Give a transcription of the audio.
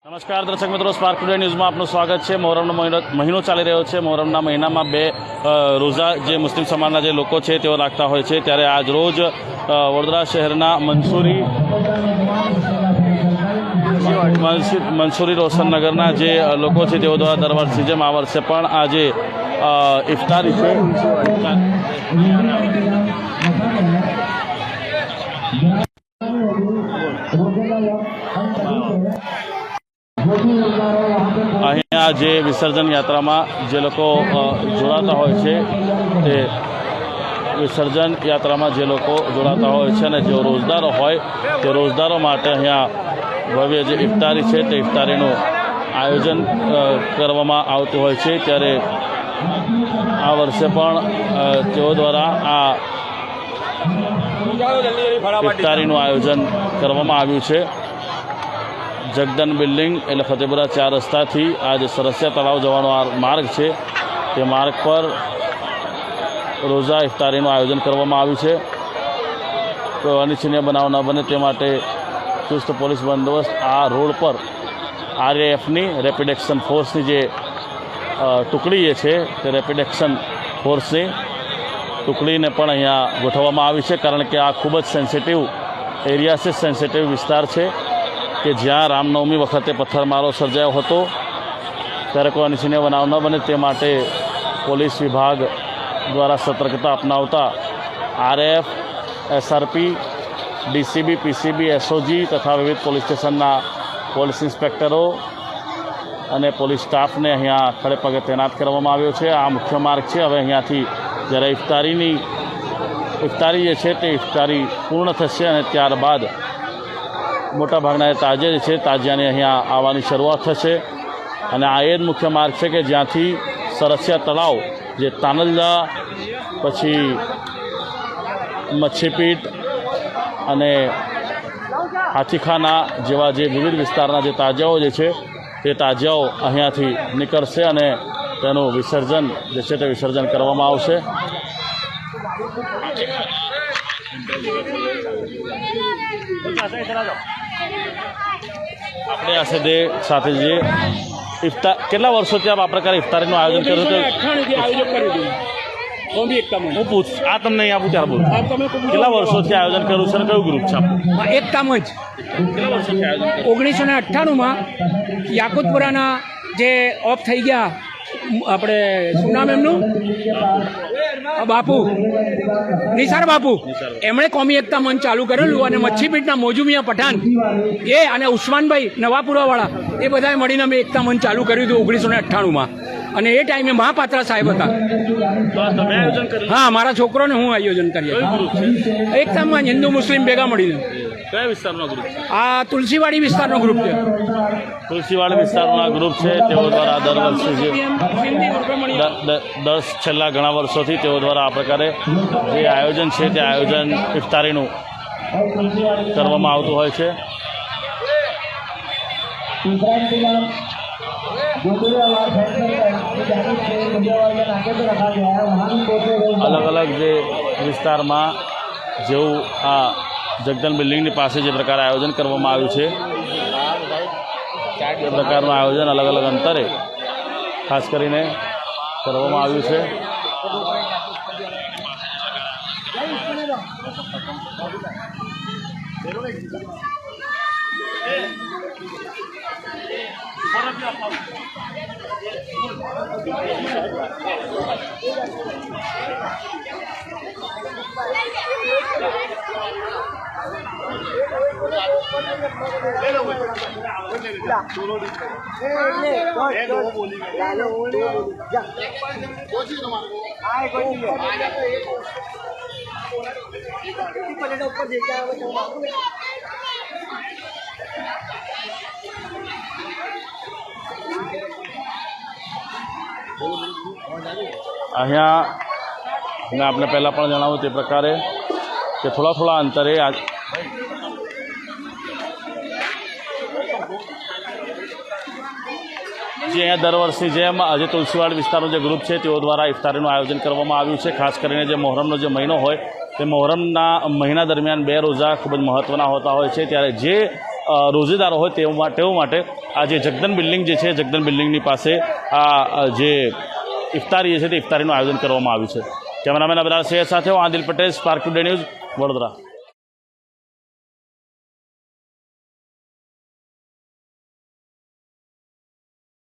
નમસ્કાર દર્શક મિત્રો, સ્પાર્ક ટુડે ન્યૂઝમાં આપનું સ્વાગત છે। મોહરમનો મહિનો ચાલી રહ્યો છે। મોહરમના મહિનામાં બે રોઝા જે મુસ્લિમ સમાજના જે લોકો છે તેઓ રાખતા હોય છે, ત્યારે આજ રોજ વડોદરા શહેરના મંસૂરી રોશનનગરના જે લોકો છે તેઓ દ્વારા દર વર્ષની જેમ આ વર્ષે પણ આ જે ઇફતારી છે અહીંયા જે વિસર્જન યાત્રામાં જે લોકો જોડાતા હોય છે તે વિસર્જન યાત્રામાં જે લોકો જોડાતા હોય છે અને જેઓ રોજદારો હોય તે રોજદારો માટે અહીંયા ભવ્ય જે ઇફતારી છે તે ઇફતારીનું આયોજન કરવામાં આવતું હોય છે। ત્યારે આ વર્ષે પણ તેઓ દ્વારા આ ઇફતારીનું આયોજન કરવામાં આવ્યું છે। જગદન બિલ્ડિંગ એટલે ફતેપુરા 4 રસ્તાથી આ જે સરસિયા તળાવ જવાનો આ માર્ગ છે તે માર્ગ પર રોઝા ઇફતારીનું આયોજન કરવામાં આવ્યું છે। તો અનિચ્છનીય બનાવ ન બને તે માટે ચુસ્ત પોલીસ બંદોબસ્ત આ રોડ પર RAFની રેપિડ એક્શન ફોર્સની જે ટુકડી છે તે રેપિડ એક્શન ફોર્સની ટુકડીને પણ અહીંયા ગોઠવવામાં આવી છે, કારણ કે આ ખૂબ જ સેન્સિટિવ એરિયા છે, સેન્સિટિવ વિસ્તાર છે કે જ્યાં રામનવમી વખતે પથ્થરમારો સર્જાયો હતો। ત્યારે કોઈ અનિચ્છનીય બનાવ ન બને તે માટે પોલીસ વિભાગ દ્વારા સતર્કતા અપનાવતા RAF, SRP, DCB, PCB, SOG તથા વિવિધ પોલીસ સ્ટેશનના પોલીસ ઇન્સ્પેક્ટરો અને પોલીસ સ્ટાફને અહીંયા ખડે પગે તૈનાત કરવામાં આવ્યો છે। આ મુખ્ય માર્ગ છે। હવે અહીંયાથી જ્યારે ઇફતારી જે છે તે ઇફતારી પૂર્ણ થશે અને ત્યારબાદ મોટાભાગના જે તાજિયા છે તાજિયાની અહીંયા આવવાની શરૂઆત થશે અને આ એ જ મુખ્ય માર્ગ છે કે જ્યાંથી સરસિયા તળાવ, જે તાનલજા, પછી મચ્છીપીટ અને હાથીખાના જેવા જે વિવિધ વિસ્તારના જે તાજિયાઓ જે છે તે તાજિયાઓ અહીંયાથી નીકળશે અને તેનું વિસર્જન જે છે તે વિસર્જન કરવામાં આવશે। આપણે આ સાથે જે ઇફતાર કેટલા વર્ષોથી આ પ્રકારે ઇફતારીનું આયોજન કર્યું હતું? હું પૂછ આ તમને અહીંયા પૂછ્યા બોલું, કેટલા વર્ષોથી આયોજન કર્યું છે અને કયું ગ્રુપ છે આપણું? એકતામ જ કેટલા વર્ષોથી આયોજન? 1998માં યાકુતપુરાના જે ઓફ થઈ ગયા, આપણે શું નામ એમનું, બાપુ નિસાર બાપુ, એમણે કોમી એકતા મંચ ચાલુ કરેલું અને મચ્છીપીટના મોજુમિયા પઠાણ એ અને ઉસ્માનભાઈ નવાપુરાવાળા એ બધાએ મળીને અમે એકતા મંચ ચાલુ કર્યું હતું 1998માં અને એ ટાઈમે મહાપાત્રા સાહેબ હતા। હા, મારા છોકરોને હું આયોજન કરીએ એકતામાં હિન્દુ મુસ્લિમ ભેગા મળીને। કયા વિસ્તારનો ગ્રુપ? આ તુલસીવાડી વિસ્તારનો ગ્રુપ છે। તુલસીવાડી વિસ્તારના ગ્રુપ છે, તેઓ દ્વારા દર વર્ષે છેલ્લા ઘણા વર્ષોથી તેઓ દ્વારા આ પ્રકારે જે આયોજન છે તે આયોજન ઇફતારીનું કરવામાં આવતું હોય છે। અલગ અલગ જે વિસ્તારમાં જેવું આ જગદન બિલ્ડિંગની પાસે જે પ્રકારે આયોજન કરવામાં આવ્યું છે એ પ્રકારનું આયોજન અલગ અલગ અંતરે ખાસ કરીને કરવામાં આવ્યું છે। અહીંયા મેં આપને પહેલાં પણ જણાવ્યું તે પ્રકારે કે થોડા અંતરે જે અહીંયા દર વર્ષની જેમ આજે તુલસીવાડ વિસ્તારનો જે ગ્રુપ છે તેઓ દ્વારા ઇફતારીનું આયોજન કરવામાં આવ્યું છે। ખાસ કરીને જે મોહરમનો જે મહિનો હોય તે મોહરમના મહિના દરમિયાન બે રોઝા ખૂબ જ મહત્ત્વના હોતા હોય છે, ત્યારે જે રોજેદારો હોય તેઓ માટે આ જે જગદન બિલ્ડિંગ જે છે જગદન બિલ્ડિંગની પાસે આ જે ઇફતારી છે તે ઇફતારીનું આયોજન કરવામાં આવ્યું છે. કેમેરામેન અબરાર શેખ સાથે હું Adil Patel, spark today news, Vadodara.